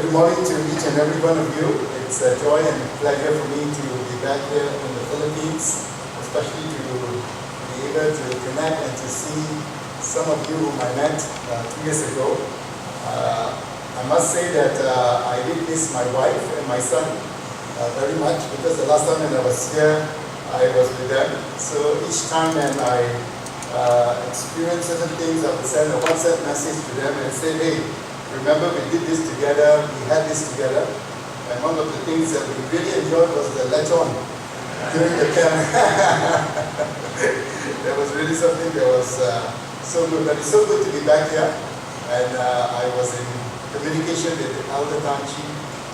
Good morning to each and every one of you. It's a joy and pleasure for me to be back here in the Philippines, especially to be able to connect and to see some of you whom I met 2 years ago. I must say that I did miss my wife and my son very much, because the last time when I was here, I was with them. So each time when I experience certain things, I would send a WhatsApp message to them and say, hey, remember we did this together, we had this together. And one of the things that we really enjoyed was the latch-on during the camp. That was really something that was so good. But it's so good to be back here. And I was in communication with Elder Tan Chi,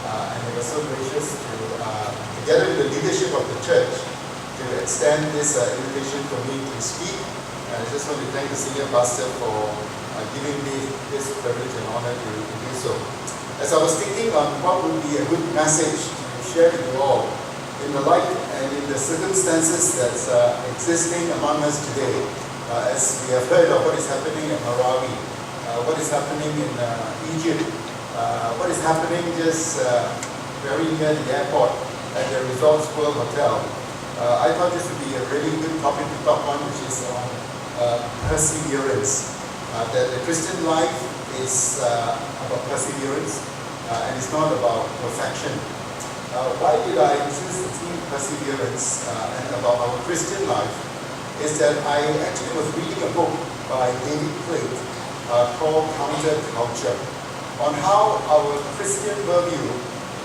and he was so gracious to, together with the leadership of the church, to extend this invitation for me to speak. And I just want to thank the senior pastor for giving me this privilege and honor to do so. As I was thinking on what would be a good message to share with you all in the light and in the circumstances that's existing among us today, as we have heard of what is happening in Marawi, what is happening in Egypt, what is happening just very near the airport at the Resorts World Hotel. I thought this would be a really good topic to talk on, which is on perseverance. That the Christian life is about perseverance, and it's not about perfection. Why did I choose the theme perseverance and about our Christian life? Is that I actually was reading a book by David Platt called Counterculture, on how our Christian worldview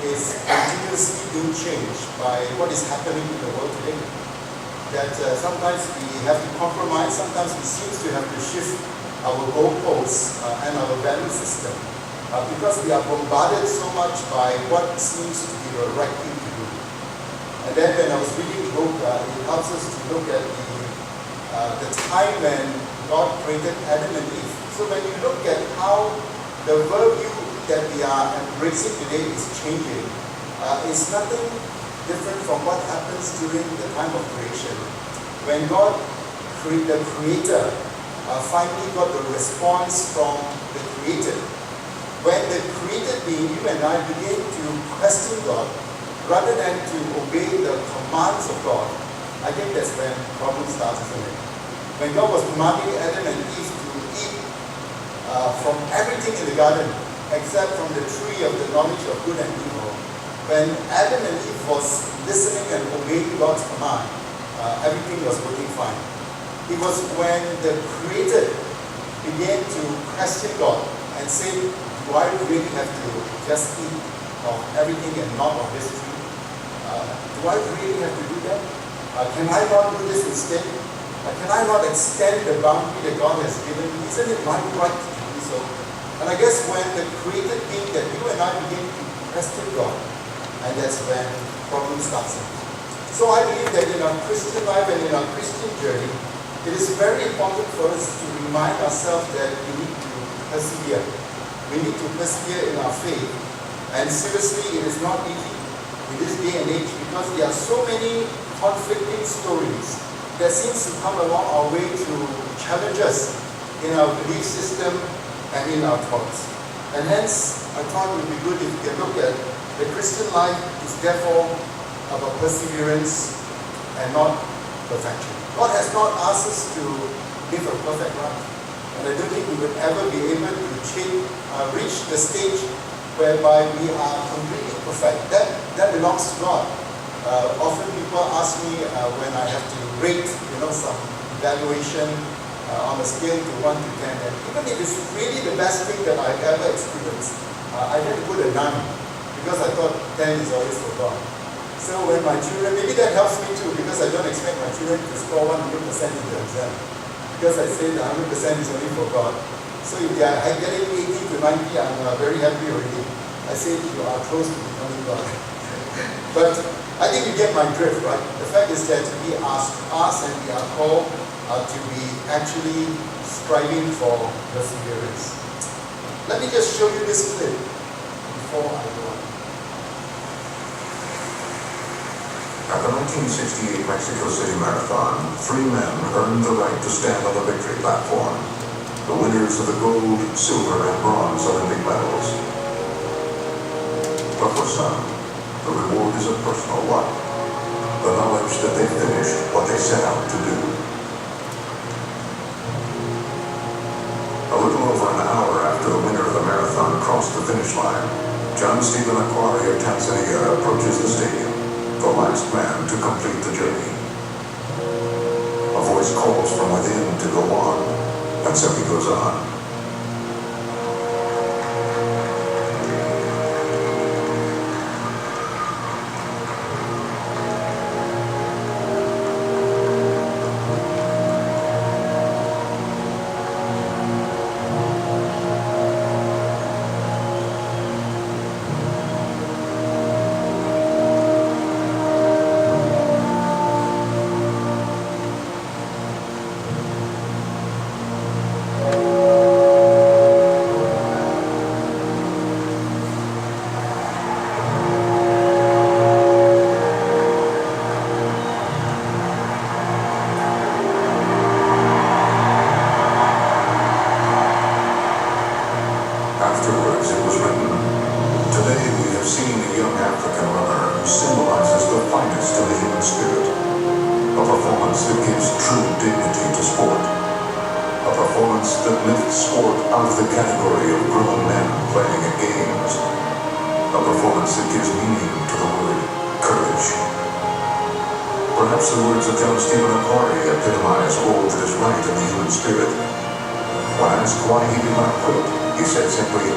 is continuously being changed by what is happening in the world today. That sometimes we have to compromise, sometimes we seem to have to shift our goalposts and our value system, because we are bombarded so much by what seems to be the right thing to do. And then when I was reading the book, it helps us to look at the time when God created Adam and Eve. So when you look at how the worldview that we are embracing today is changing, it's nothing different from what happens during the time of creation. When God, the Creator, finally got the response from the created. When the created being, you and I, begin to question God rather than to obey the commands of God, I think that's when problem starts, isn't it? When God was commanding Adam and Eve to eat from everything in the garden except from the tree of the knowledge of good and evil, when Adam and Eve was listening and obeying God's command, everything was working fine. It was when the created began to question God and say, do I really have to just eat of everything and not of this tree? Do I really have to do that? Can I not do this instead? Can I not extend the boundary that God has given me? Isn't it my right to do so? And I guess when the created being, that you and I begin to question God, and that's when problem starts. So I believe that in our Christian life and in our Christian journey, it is very important for us to remind ourselves that we need to persevere. We need to persevere in our faith. And seriously, it is not easy in this day and age, because there are so many conflicting stories that seems to come along our way to challenge us in our belief system and in our thoughts. And hence, I thought it would be good if we can look at the Christian life is therefore about perseverance and not perfection. God has not asked us to live a perfect life. And I don't think we would ever be able to reach the stage whereby we are completely perfect. That belongs to God. Often people ask me when I have to rate some evaluation on a scale to 1 to 10. And even if it's really the best thing that I've ever experienced, I had to put a 9, because I thought 10 is always for God. So when my children, maybe that helps me too, because I don't expect my children to score 100% in the exam. Because I say that 100% is only for God. So if they are getting 80 to 90, I'm very happy already. I say you are close to becoming God. But I think you get my drift, right? The fact is that we are asked and we are called to be actually striving for perseverance. Let me just show you this clip before I go on. At the 1968 Mexico City Marathon, 3 men earned the right to stand on the victory platform, the winners of the gold, silver, and bronze Olympic medals. But for some, the reward is a personal one. The knowledge that they finished what they set out to do. A little over an hour after the winner of the marathon crossed the finish line, John Stephen Akhwari of Tanzania approaches the stadium, the last man to complete the journey. A voice calls from within to go on, and so he goes on. Afterwards, it was written, "Today we have seen a young African runner who symbolizes the finest of the human spirit. A performance that gives true dignity to sport. A performance that lifts sport out of the category of grown men playing at games. A performance that gives meaning to the word courage." Perhaps the words of John Stephen Akhwari epitomize all that is right in the human spirit. When asked why he did not quit, he said simply,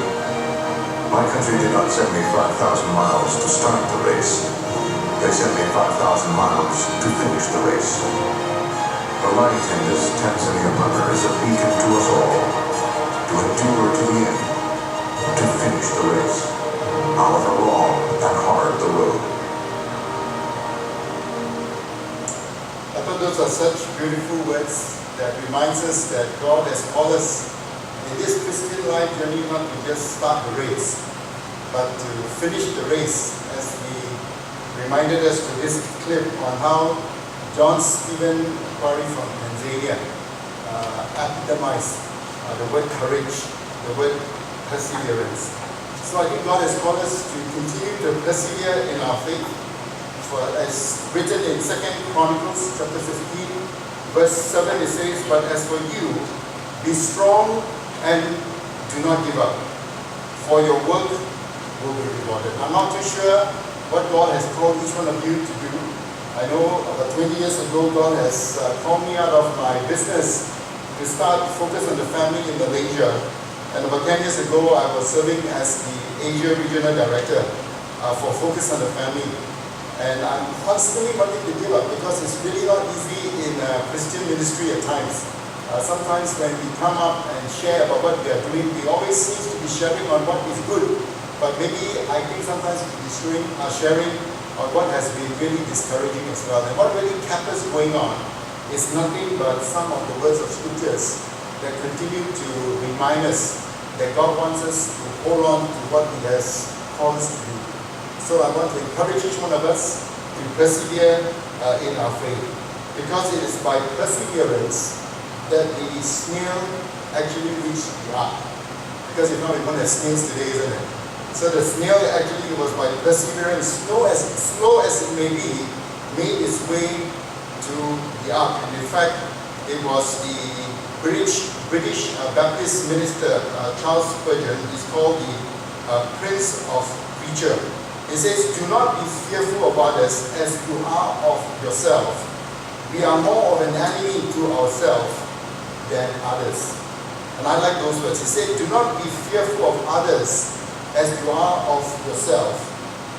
"My country did not send me 5,000 miles to start the race. They sent me 5,000 miles to finish the race." The light in this Tanzanian runner is a beacon to us all, to endure to the end, to finish the race, however long and hard the road. I thought those are such beautiful words that reminds us that God has called us in this Christian life journey not to just start the race, but to finish the race, as we reminded us to this clip on how John Stephen Akhwari from Tanzania epitomized the word courage, the word perseverance. So I think God has called us to continue to persevere in our faith. For as written in 2 Chronicles chapter 15, verse 7, it says, "But as for you, be strong and do not give up, for your work will be rewarded." I'm not too sure what God has called each one of you to do. I know about 20 years ago, God has called me out of my business to start focus on the family in Malaysia. And about 10 years ago, I was serving as the Asia Regional Director for Focus on the Family. And I'm constantly wanting to give up because it's really not easy in Christian ministry at times. Sometimes when we come up and share about what we are doing, we always seem to be sharing on what is good. But maybe I think sometimes we should be sharing on what has been really discouraging as well. And what really kept us going on is nothing but some of the words of scriptures that continue to remind us that God wants us to hold on to what He has called us to do. So I want to encourage each one of us to persevere in our faith, because it is by perseverance that the snail actually reached the ark. Because if not, we're going to have snails today, isn't it? So the snail actually was by perseverance, slow as it may be, made its way to the ark. And in fact, it was the British Baptist minister, Charles Spurgeon, is called the Prince of Preacher. It says, "Do not be fearful of others as you are of yourself. We are more of an enemy to ourselves than others." And I like those words. He said, "Do not be fearful of others as you are of yourself,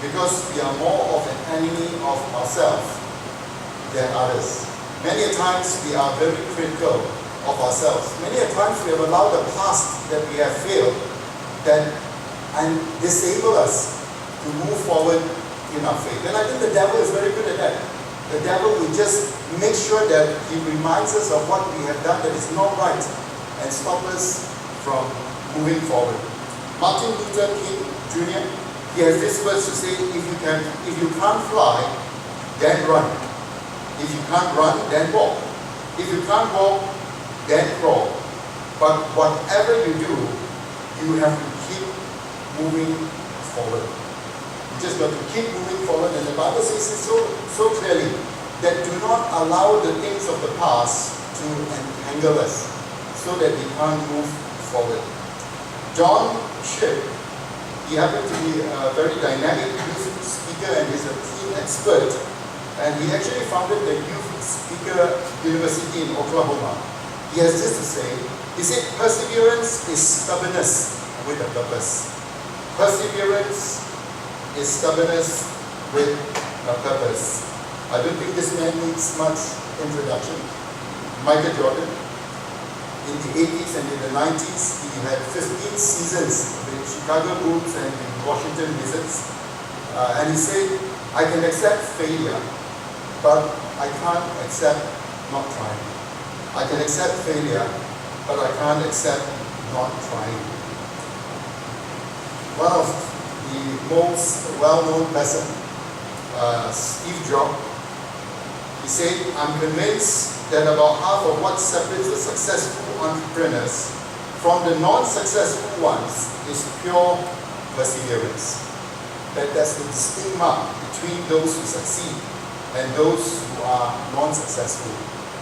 because we are more of an enemy of ourselves than others." Many a times we are very critical of ourselves. Many a times we have allowed the past that we have failed and disable us to move forward in our faith. And I think the devil is very good at that. The devil will just make sure that he reminds us of what we have done that is not right and stop us from moving forward. Martin Luther King Jr., he has this words to say, if you can't fly, then run. If you can't run, then walk. If you can't walk, then crawl. But whatever you do, you have to keep moving forward. You just got to keep moving forward. And the Bible says it so clearly that do not allow the things of the past to entangle us so that we can't move forward. John Shipp, he happened to be a very dynamic youth speaker and he's a teen expert. And he actually founded the Youth Speaker University in Oklahoma. He has this to say. He said, perseverance is stubbornness with a purpose. Perseverance is stubbornness with a purpose. I don't think this man needs much introduction. Michael Jordan, in the 80s and in the 90s, he had 15 seasons with Chicago Bulls and the Washington Wizards. And he said, I can accept failure, but I can't accept not trying. I can accept failure, but I can't accept not trying. One of the most well-known person, Steve Jobs, he said, I'm convinced that about half of what separates the successful entrepreneurs from the non-successful ones is pure perseverance. That's the distinct mark between those who succeed and those who are non-successful.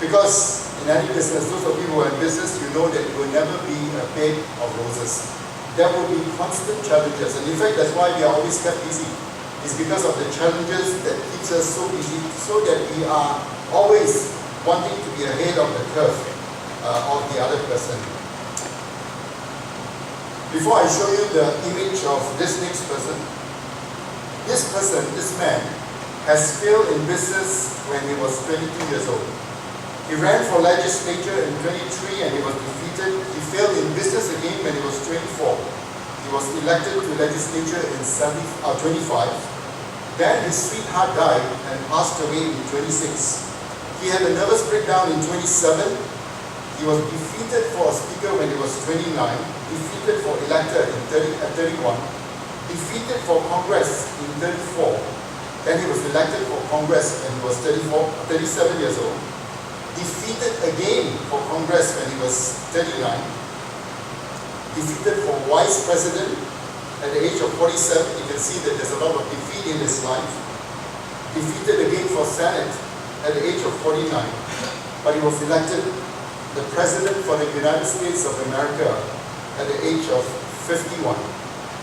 Because in any business, those of you who are in business, you know that it will never be a bed of roses. There will be constant challenges, and in fact, that's why we are always kept busy. It's because of the challenges that keeps us so busy, so that we are always wanting to be ahead of the curve of the other person. Before I show you the image of this next person, this man, has failed in business when he was 22 years old. He ran for legislature in 23 and he was defeated. He failed in business again when he was 24. He was elected to legislature in 25. Then his sweetheart died and passed away in 26. He had a nervous breakdown in 27. He was defeated for a speaker when he was 29. Defeated for elector in 31. Defeated for Congress in 34. Then he was elected for Congress when he was 37 years old. Defeated again for Congress when he was 39. Defeated for Vice President at the age of 47. You can see that there's a lot of defeat in his life. Defeated again for Senate at the age of 49. But he was elected the President for the United States of America at the age of 51.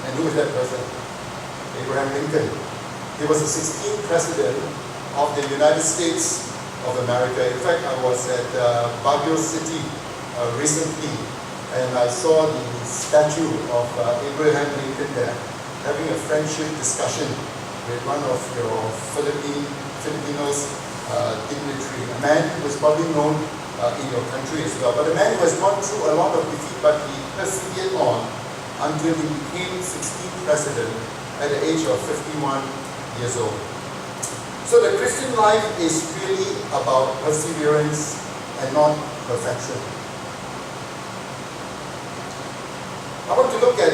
And who is that person? Abraham Lincoln. He was the 16th President of the United States of America. In fact, I was at Baguio City recently, and I saw the statue of Abraham Lincoln there, having a friendship discussion with one of your Filipinos dignitary, a man who is probably known in your country as well, but a man who has gone through a lot of defeat, but he persevered on until he became 16th President at the age of 51 years old. So the Christian life is really about perseverance and not perfection. I want to look at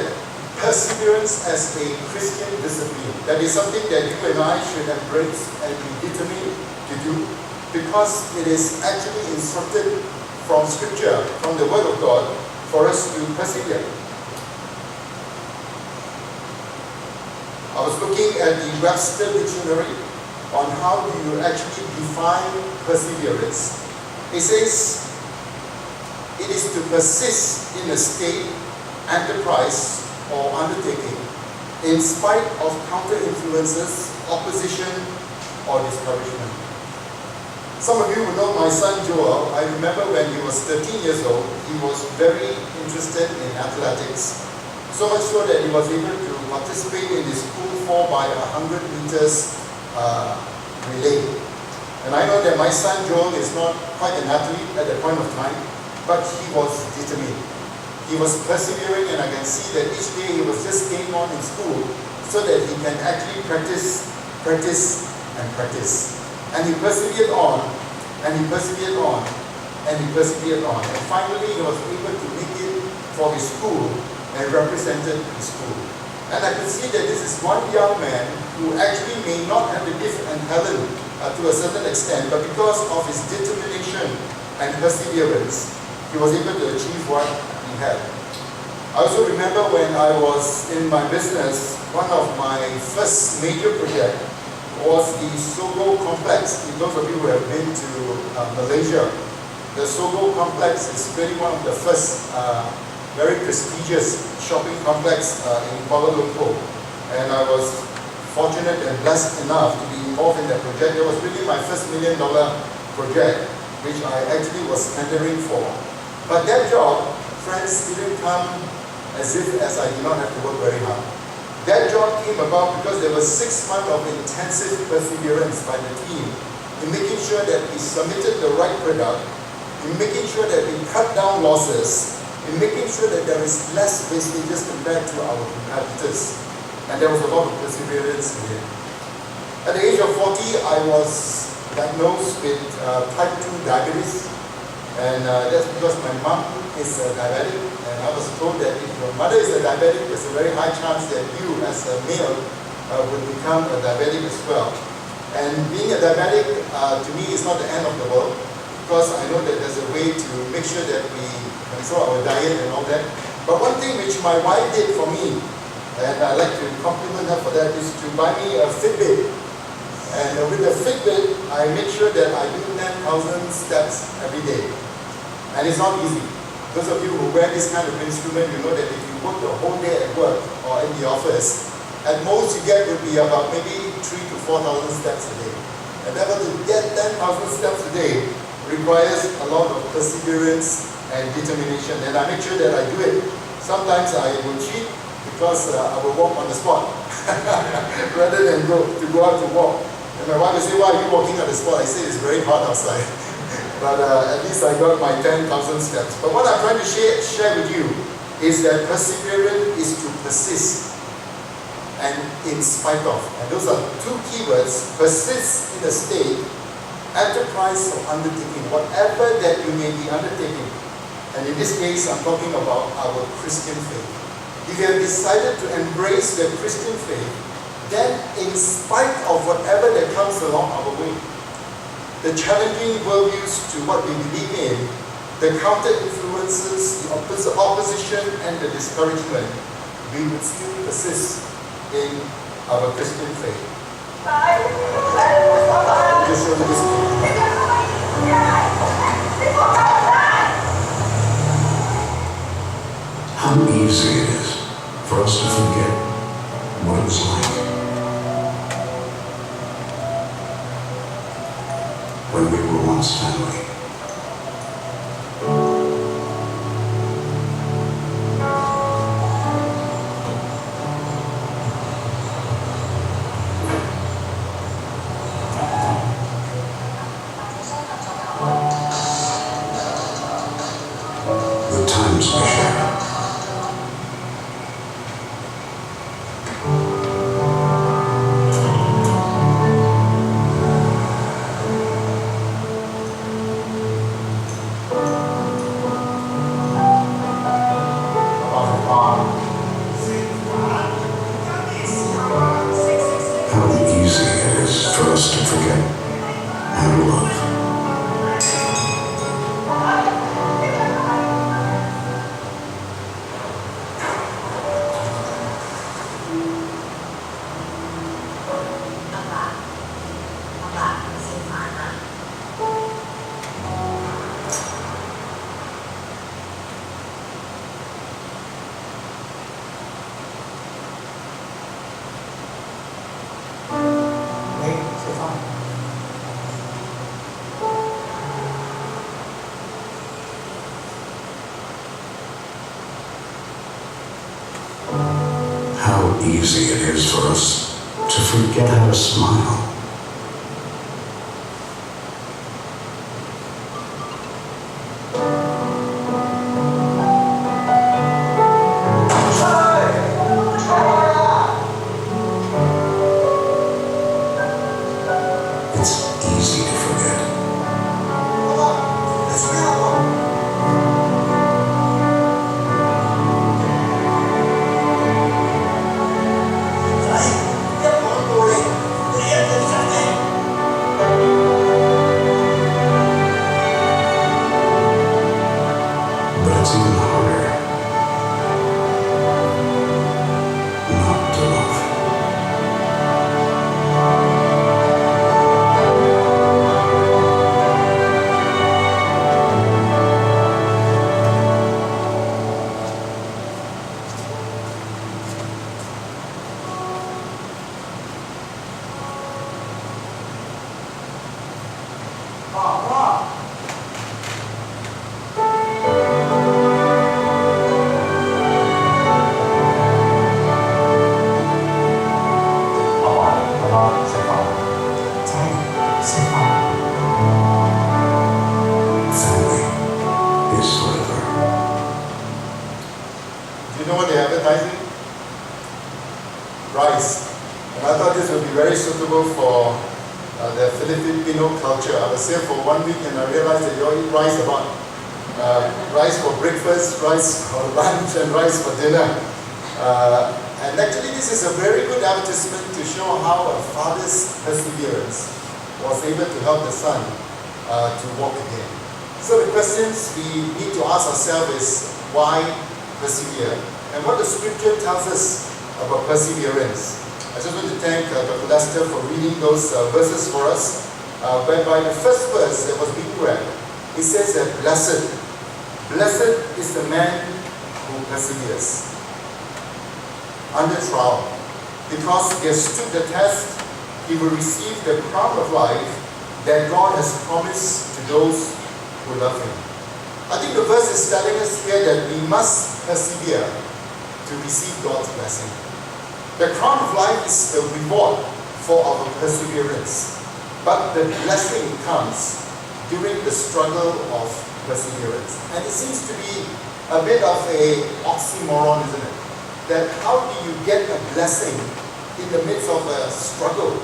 perseverance as a Christian discipline. That is something that you and I should embrace and be determined to do, because it is actually instructed from Scripture, from the Word of God, for us to persevere. I was looking at the Webster Dictionary on how do you actually define perseverance. It says, it is to persist in a state, enterprise, or undertaking in spite of counter-influences, opposition, or discouragement. Some of you will know my son Joel. I remember when he was 13 years old, he was very interested in athletics. So much so that he was able to participate in the school 4x100 meters relay. And I know that my son Joel is not quite an athlete at that point of time, but he was determined. He was persevering, and I can see that each day he was just staying on in school so that he can actually practice, and practice. And he persevered on, and he persevered on, and he persevered on. And finally he was able to make it for his school and represented his school. And I could see that this is one young man who actually may not have the gift and talent to a certain extent, but because of his determination and perseverance, he was able to achieve what he had. I also remember when I was in my business one of my first major projects was the Sogo Complex. Those of you who have been to Malaysia, the Sogo Complex is really one of the first very prestigious shopping complex in Kuala Lumpur. And I was fortunate and blessed enough to be involved in that project. It was really my first $1 million project, which I actually was tendering for. But that job, friends, didn't come as I did not have to work very hard. That job came about because there was 6 months of intensive perseverance by the team in making sure that we submitted the right product, in making sure that we cut down losses, in making sure that there is less wastages compared to our competitors. And there was a lot of perseverance in it. At the age of 40, I was diagnosed with type 2 diabetes. And that's because my mom is a diabetic, and I was told that if your mother is a diabetic, there's a very high chance that you, as a male, will become a diabetic as well. And being a diabetic, to me, is not the end of the world, because I know that there's a way to make sure that we control our diet and all that. But one thing which my wife did for me, and I'd like to compliment her for that, is to buy me a Fitbit. And with the Fitbit, I make sure that I do 10,000 steps every day. And it's not easy. Those of you who wear this kind of instrument, you know that if you work the whole day at work or in the office, at most you get would be about maybe 3,000 to 4,000 steps a day. And therefore to get 10,000 steps a day requires a lot of perseverance and determination. And I make sure that I do it. Sometimes I will cheat because I will walk on the spot rather than go out to walk. And my wife will say, "Why are you walking on the spot?" I say, "It's very hot outside." But at least I got my 10,000 steps. But what I'm trying to share with you is that perseverance is to persist and in spite of. And those are two keywords: persist in a state, enterprise or undertaking, whatever that you may be undertaking. And in this case, I'm talking about our Christian faith. If you have decided to embrace the Christian faith, then in spite of whatever that comes along our way, the challenging worldviews to what we believe in, the counter influences, the opposition and the discouragement, we would still persist in our Christian faith. Just show you this. How easy it is for us to forget what it was like when we were once family. The times we share. How easy it is for us to forget how to love. How easy it is for us to forget how to smile. It's easy to forget. know what they're advertising? Rice. And I thought this would be very suitable for the Filipino culture. I was here for 1 week and I realized that you all eat rice a lot. Rice for breakfast, rice for lunch, and rice for dinner. And actually this is a very good advertisement to show how a father's perseverance was able to help the son to walk again. So the questions we need to ask ourselves is, why persevere? And what the scripture tells us about perseverance. I just want to thank Dr. Lester for reading those verses for us, whereby the first verse that was being read, it says that blessed is the man who perseveres under trial, because he has stood the test. He will receive the crown of life that God has promised to those who love him. I think the verse is telling us here that we must persevere to receive God's blessing. The crown of life is the reward for our perseverance, but the blessing comes during the struggle of perseverance. And it seems to be a bit of an oxymoron, isn't it? That how do you get a blessing in the midst of a struggle?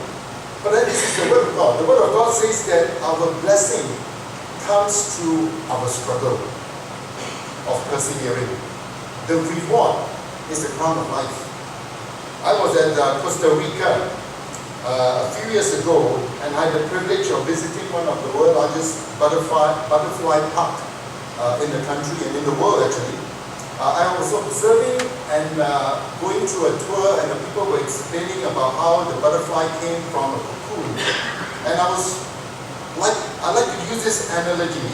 But then this is the Word of God. The Word of God says that our blessing comes through our struggle of persevering. The reward is the crown of life. I was at Costa Rica a few years ago, and I had the privilege of visiting one of the world's largest butterfly park in the country and in the world actually. I was observing and going through a tour, and the people were explaining about how the butterfly came from a cocoon. And I like to use this analogy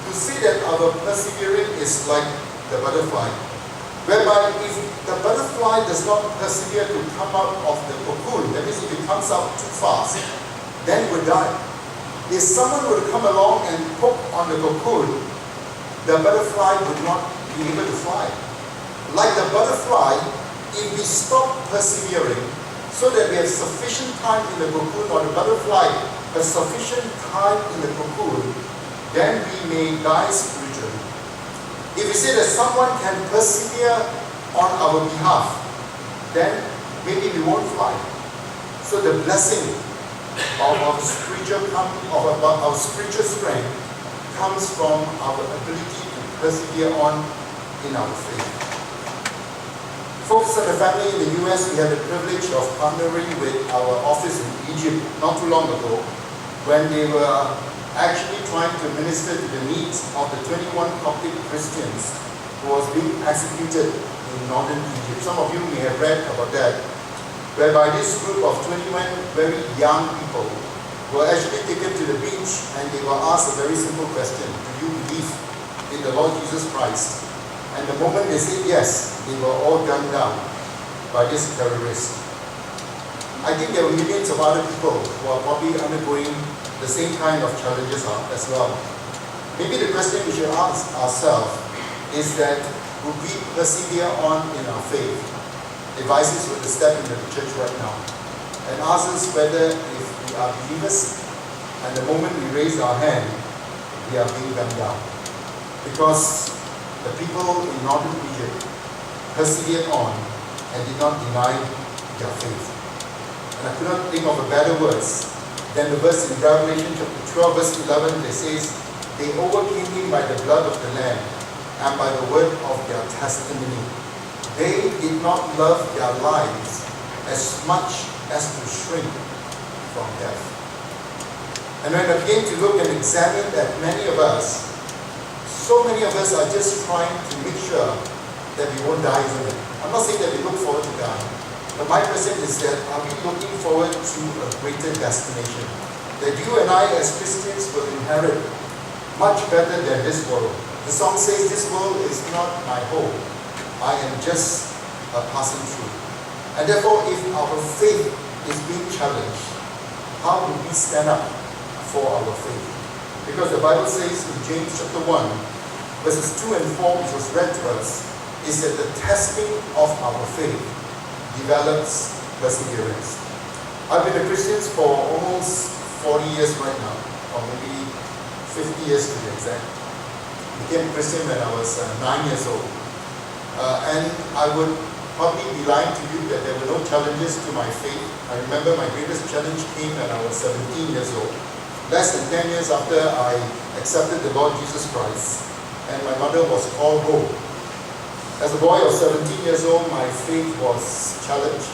to say that our persevering is like the butterfly, whereby if the butterfly does not persevere to come out of the cocoon, that means if it comes out too fast, then it will die. If someone would come along and poke on the cocoon, the butterfly would not be able to fly. Like the butterfly, if we stop persevering so that we have sufficient time in the cocoon, or the butterfly has sufficient time in the cocoon, then we may die spiritually. If we say that someone can persevere on our behalf, then maybe we won't fly. So the blessing of our spiritual strength comes from our ability to persevere on in our faith. Folks and the family in the US, we had the privilege of partnering with our office in Egypt not too long ago, when they were actually trying to minister to the needs of the 21 Coptic Christians who was being executed in northern Egypt. Some of you may have read about that, whereby this group of 21 very young people were actually taken to the beach, and they were asked a very simple question: do you believe in the Lord Jesus Christ? And the moment they said yes, they were all gunned down by this terrorist. I think there were millions of other people who are probably undergoing the same kind of challenges as well. Maybe the question we should ask ourselves is that, would we persevere on in our faith? If ISIS were to step into the church right now and ask us whether if we are believers, and the moment we raise our hand, we are being gunned down. Because the people in northern Egypt persevered on and did not deny their faith. And I could not think of a better verse than the verse in Revelation chapter 12 verse 11 that says, they overcame him by the blood of the Lamb and by the word of their testimony. They did not love their lives as much as to shrink from death. And when I began to look and examine that so many of us are just trying to make sure that we won't die, isn't it? I'm not saying that we look forward to dying, but my question is that, are we looking forward to a greater destination that you and I as Christians will inherit much better than this world? The song says, this world is not my home, I am just a passing through. And therefore, if our faith is being challenged, how do we stand up for our faith? Because the Bible says in James chapter 1, verses 2 and 4, which was read to us, is that the testing of our faith develops perseverance. I've been a Christian for almost 40 years right now, or maybe 50 years to be exact. I became a Christian when I was 9 years old. And I would probably be lying to you that there were no challenges to my faith. I remember my greatest challenge came when I was 17 years old. Less than 10 years after I accepted the Lord Jesus Christ, and my mother was called home. As a boy of 17 years old, my faith was challenged.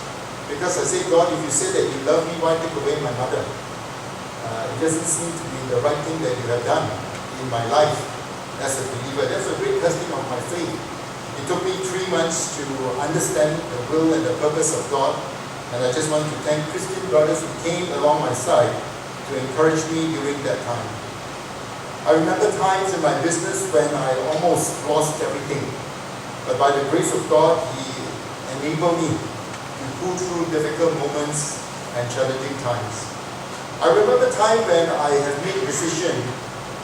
Because I said, God, if you say that you love me, why take away my mother? It doesn't seem to be the right thing that you have done in my life as a believer. That's a great testing of my faith. It took me 3 months to understand the will and the purpose of God. And I just want to thank Christian brothers who came along my side to encourage me during that time. I remember times in my business when I almost lost everything. But by the grace of God, He enabled me to pull through difficult moments and challenging times. I remember a time when I have made a decision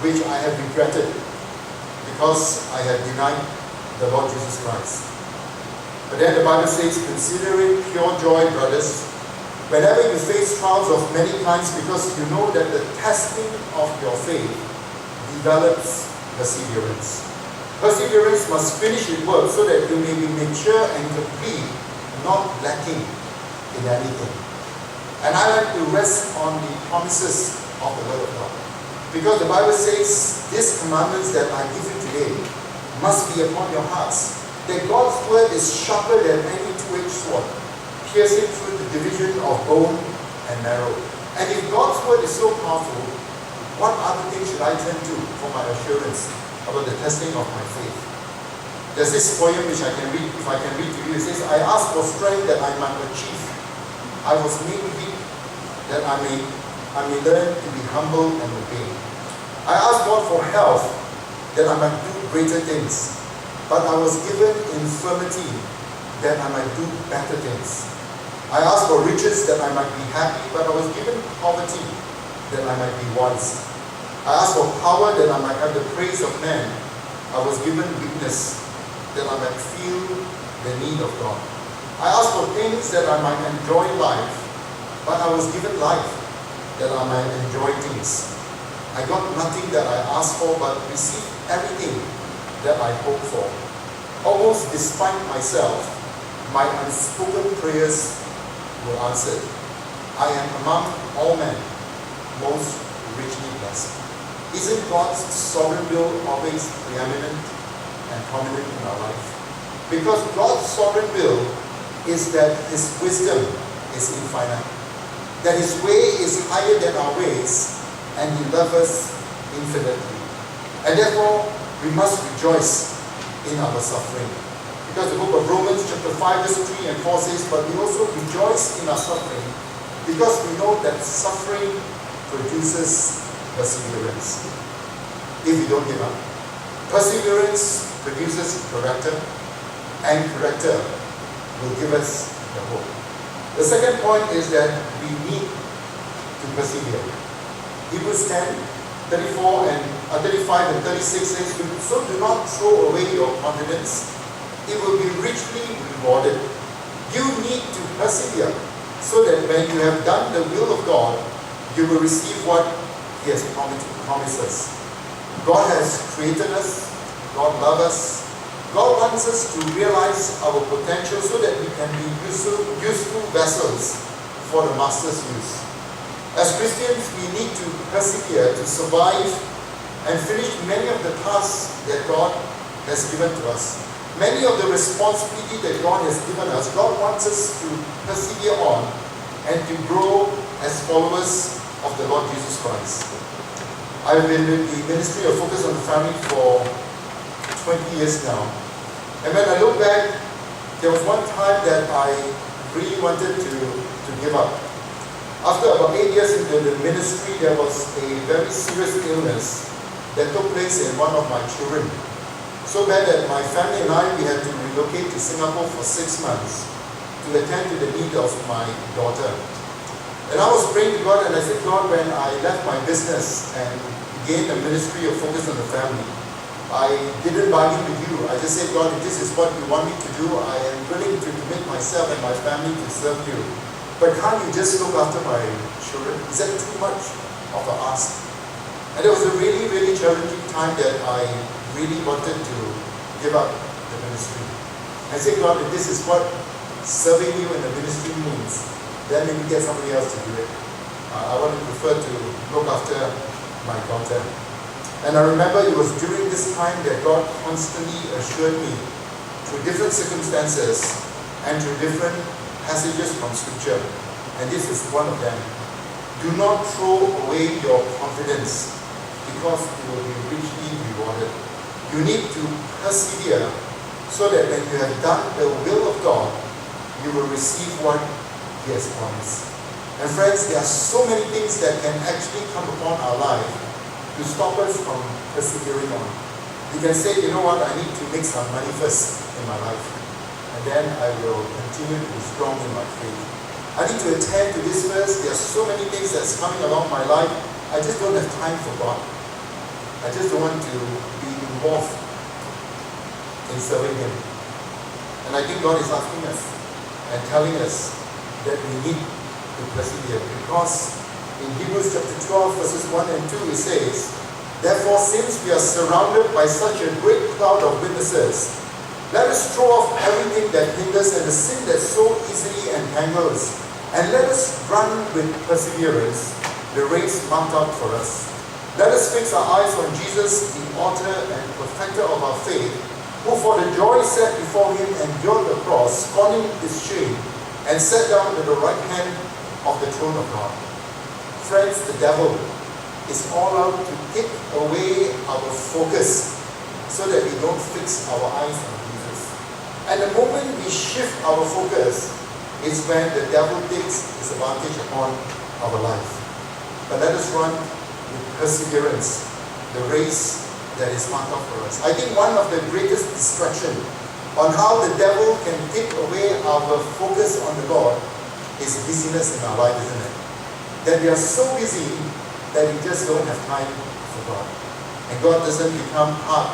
which I have regretted because I had denied the Lord Jesus Christ. But then the Bible says, consider it pure joy, brothers, whenever you face trials of many kinds, because you know that the testing of your faith develops perseverance. Perseverance must finish its work so that you may be mature and complete, not lacking in anything. And I like to rest on the promises of the Word of God. Because the Bible says, these commandments that I give you today must be upon your hearts. That God's Word is sharper than any two-edged sword, piercing through the division of bone and marrow. And if God's Word is so powerful, what other thing should I turn to for my assurance about the testing of my faith? There's this poem which I can read, if I can read to you. It says, I ask for strength that I might achieve. I was made weak that I may learn to be humble and obey. I ask God for health that I might do greater things. But I was given infirmity that I might do better things. I asked for riches that I might be happy, but I was given poverty that I might be wise. I asked for power that I might have the praise of man. I was given weakness that I might feel the need of God. I asked for things that I might enjoy life, but I was given life that I might enjoy things. I got nothing that I asked for, but received everything that I hoped for. Almost despite myself, my unspoken prayers were answered. I am among all men most richly blessed. Isn't God's sovereign will always preeminent and prominent in our life? Because God's sovereign will is that His wisdom is infinite, that His way is higher than our ways, and He loves us infinitely. And therefore, we must rejoice in our suffering. Because the book of Romans chapter 5 verse 3 and 4 says, but we also rejoice in our suffering because we know that suffering produces perseverance. If we don't give up. Perseverance produces character, and character will give us the hope. The second point is that we need to persevere. Hebrews 10 35 and 36 says, so do not throw away your confidence. It will be richly rewarded. You need to persevere so that when you have done the will of God, you will receive what He has promised us. God has created us. God loves us. God wants us to realize our potential so that we can be useful vessels for the Master's use. As Christians, we need to persevere to survive and finish many of the tasks that God has given to us. Many of the responsibility that God has given us, God wants us to persevere on and to grow as followers of the Lord Jesus Christ. I've been in the ministry of Focus on the Family for 20 years now. And when I look back, there was one time that I really wanted to give up. After about 8 years into the ministry, there was a very serious illness that took place in one of my children. So bad that my family and I, we had to relocate to Singapore for 6 months to attend to the need of my daughter. And I was praying to God and I said, God, when I left my business and began the ministry of Focus on the Family, I didn't bargain with you. I just said, God, if this is what you want me to do, I am willing to commit myself and my family to serve you. But can't you just look after my children? Is that too much of an ask? And it was a really, really challenging time that I really wanted to give up the ministry. and say, God, if this is what serving you in the ministry means, then maybe get somebody else to do it. I would prefer to look after my daughter. And I remember it was during this time that God constantly assured me through different circumstances and through different passages from Scripture. And this is one of them. Do not throw away your confidence, because you will be richly rewarded. You need to persevere so that when you have done the will of God, you will receive what He has promised. And friends, there are so many things that can actually come upon our life to stop us from persevering on. You can say, you know what, I need to make some money first in my life, and then I will continue to be strong in my faith. I need to attend to this first. There are so many things that's coming along my life. I just don't have time for God. I just don't want to be involved in serving Him. And I think God is asking us and telling us that we need to persevere, because in Hebrews chapter 12 verses 1 and 2 it says, therefore, since we are surrounded by such a great cloud of witnesses, let us throw off everything that hinders and the sin that so easily entangles, and let us run with perseverance the race marked out for us. Let us fix our eyes on Jesus, the author and perfecter of our faith, who for the joy set before Him endured the cross, scorning its shame, and sat down at the right hand of the throne of God. Friends, the devil is all out to take away our focus so that we don't fix our eyes on Jesus. And the moment we shift our focus is when the devil takes his advantage upon our life. But let us run with perseverance the race that is marked out for us. I think one of the greatest distraction on how the devil can take away our focus on the Lord is busyness in our life, isn't it? That we are so busy that we just don't have time for God. And God doesn't become part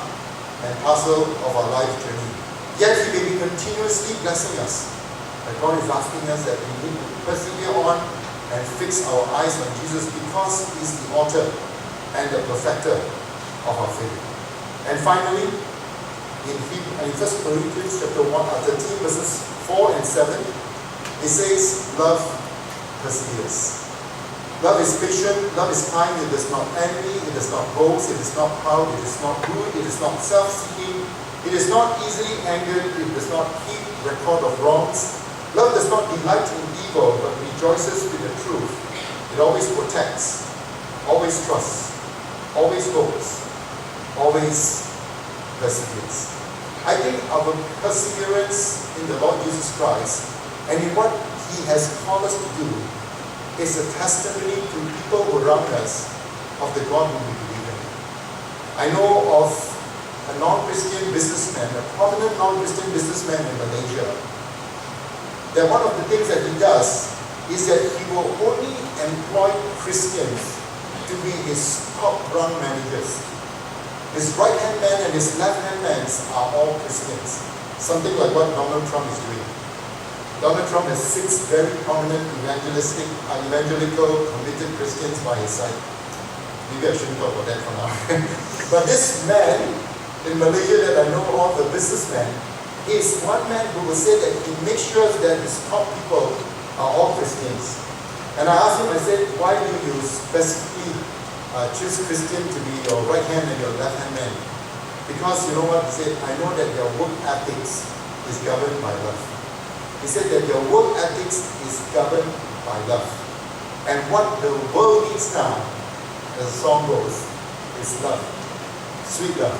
and parcel of our life journey. Yet He may be continuously blessing us. But God is asking us that we need to persevere on and fix our eyes on Jesus, because He is the author and the perfecter of our faith. And finally, in 1 Corinthians chapter 13 verses 4 and 7, it says, love perseveres. Love is patient, love is kind, it does not envy, it does not boast, it is not proud, it is not rude, it is not self-seeking, it is not easily angered, it does not keep record of wrongs. Love does not delight in evil, but rejoices with the truth. It always protects, always trusts, always hopes, always perseveres. I think our perseverance in the Lord Jesus Christ and in what He has called us to do is a testimony to people around us of the God whom we believe in. I know of a non-Christian businessman, a prominent non-Christian businessman in Malaysia, that one of the things that he does is that he will only employ Christians to be his top rung managers. His right-hand man and his left-hand man are all Christians. Something like what Donald Trump is doing. Donald Trump has 6 very prominent evangelical, committed Christians by his side. Maybe I shouldn't talk about that for now. But this man in Malaysia that I know of, the businessman, he is one man who will say that he makes sure that his top people are all Christians. And I asked him, I said, why do you specifically choose Christian to be your right hand and your left hand man? Because you know what? He said, I know that their work ethics is governed by love. He said that their work ethics is governed by love. And what the world needs now, as the song goes, is love. Sweet love.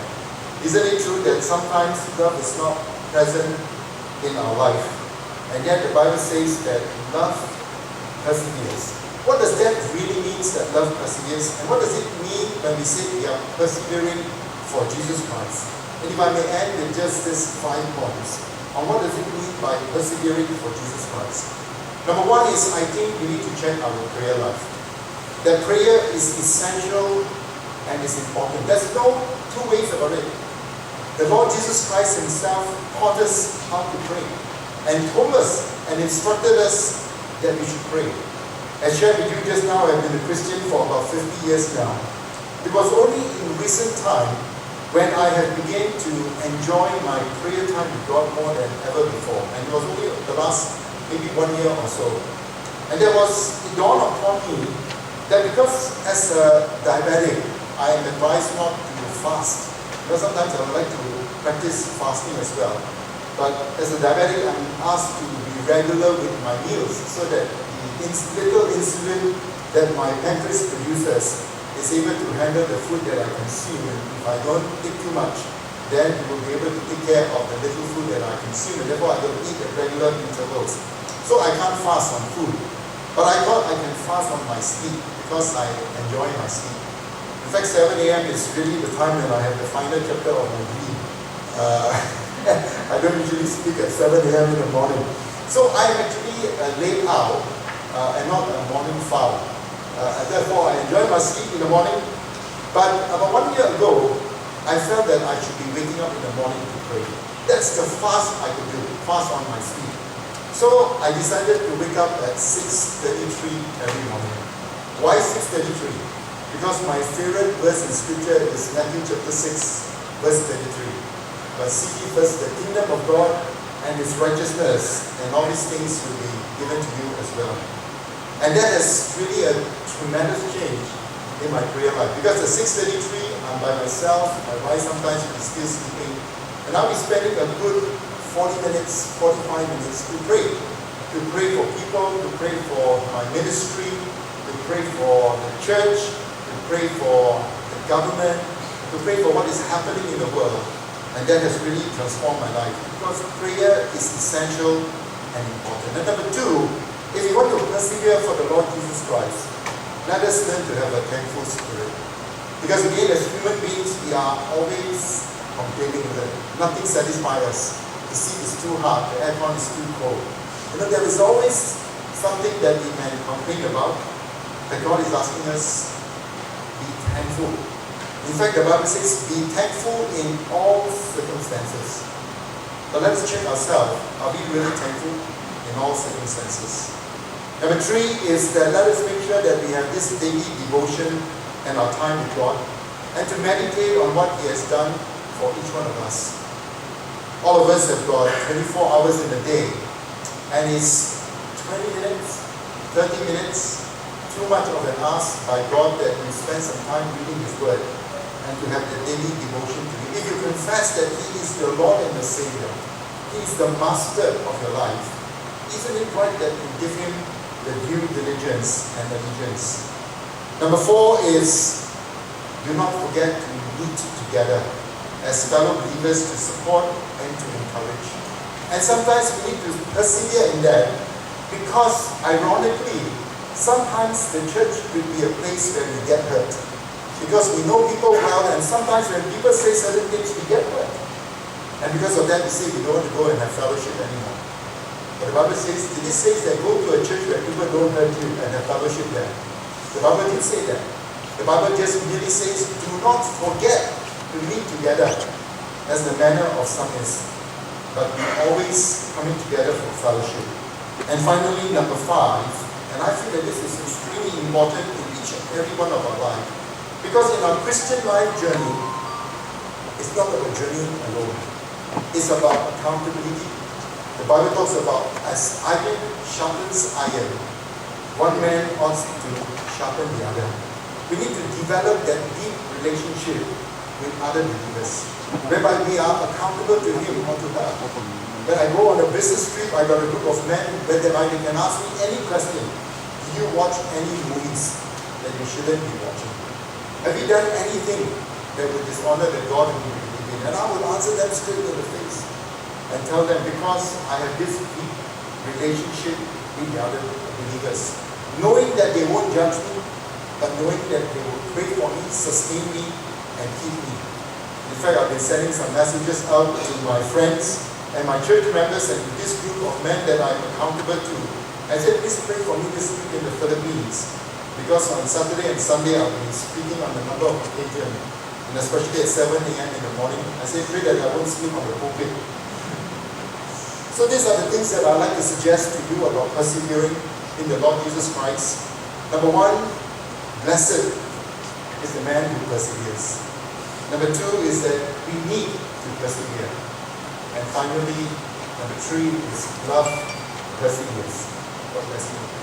Isn't it true that sometimes love is not present in our life? And yet the Bible says that love perseveres. What does that really mean, that love perseveres? And what does it mean when we say we are persevering for Jesus Christ? And if I may end with just these 5 points on what does it mean by persevering for Jesus Christ. Number 1 is, I think we need to check our prayer life. That prayer is essential and is important. There's no 2 ways about it. The Lord Jesus Christ Himself taught us how to pray and told us and instructed us that we should pray. As shared with you just now, I've been a Christian for about 50 years now. It was only in recent time when I had begun to enjoy my prayer time with God more than ever before. And it was only the last maybe 1 year or so. And it dawned upon me that because as a diabetic, I am advised not to fast. Because sometimes I would like to practice fasting as well. But as a diabetic, I'm asked to be regular with my meals so that the little insulin that my pancreas produces is able to handle the food that I consume. And if I don't eat too much, then it will be able to take care of the little food that I consume. And therefore, I don't eat at regular intervals. So I can't fast on food. But I thought I can fast on my sleep because I enjoy my sleep. In fact, 7 a.m. is really the time when I have the final chapter of my dream. I don't usually speak at 7 a.m. in the morning. So I am actually a late owl and not a morning fowl. And therefore, I enjoy my sleep in the morning. But about 1 year ago, I felt that I should be waking up in the morning to pray. That's the fast I could do, fast on my sleep. So I decided to wake up at 6:33 every morning. Why 6:33? Because my favorite verse in scripture is Matthew chapter 6, verse 33. But seek ye first the kingdom of God and His righteousness, and all these things will be given to you as well. And that has really a tremendous change in my prayer life. Because at 6:33, I'm by myself, my wife sometimes is still sleeping, and I'll be spending a good 40 minutes, 45 minutes to pray. To pray for people, to pray for my ministry, to pray for the church, to pray for the government, to pray for what is happening in the world. And that has really transformed my life. Because prayer is essential and important. And number two, if you want to persevere for the Lord Jesus Christ, let us learn to have a thankful spirit. Because again, as human beings, we are always complaining that nothing satisfies us. The seat is too hot, the aircon is too cold. You know, there is always something that we can complain about, that God is asking us, be thankful. In fact, the Bible says, be thankful in all circumstances. But let us check ourselves, are we really thankful in all circumstances? Number three is that let us make sure that we have this daily devotion and our time with God, and to meditate on what He has done for each one of us. All of us have got 24 hours in a day, and it's 20 minutes, 30 minutes, too much of an ask by God that we spend some time reading His Word and to have the daily devotion to Him. If you confess that He is your Lord and your Savior, He is the Master of your life, isn't it right that you give Him the due diligence and allegiance? Number four is, do not forget to meet together as fellow believers to support and to encourage. And sometimes we need to persevere in that because, ironically, sometimes the church could be a place where we get hurt. Because we know people well, and sometimes when people say certain things, we get hurt. And because of that, we say we don't want to go and have fellowship anymore. But the Bible says, it says that go to a church where people don't hurt you and have fellowship there. The Bible didn't say that. The Bible just really says, do not forget to meet together as the manner of some is, but we always coming together for fellowship. And finally, number five, and I feel that this is extremely important in each and every one of our lives, because in our Christian life journey, it's not about journey alone. It's about accountability. The Bible talks about as iron sharpens iron, one man ought to sharpen the other. We need to develop that deep relationship with other believers, whereby we are accountable to Him or to her. When I go on a business trip, I got a group of men where they can ask me any question. Do you watch any movies that you shouldn't be watching? Have you done anything that would dishonor the God whom you believe in? And I will answer them straight in the face and tell them, because I have this deep relationship with the other believers, knowing that they won't judge me, but knowing that they will pray for me, sustain me, and keep me. In fact, I've been sending some messages out to my friends and my church members and to this group of men that I'm accountable to. I said, please pray for me this week in the Philippines, because on Saturday and Sunday I'll be speaking on a number of occasions, and especially at 7 a.m. in the morning. I said, pray that I won't sleep on the pulpit. So these are the things that I'd like to suggest to you about persevering in the Lord Jesus Christ. Number one, blessed is the man who perseveres. Number two is that we need to persevere. And finally, number three is love perseveres. God bless you.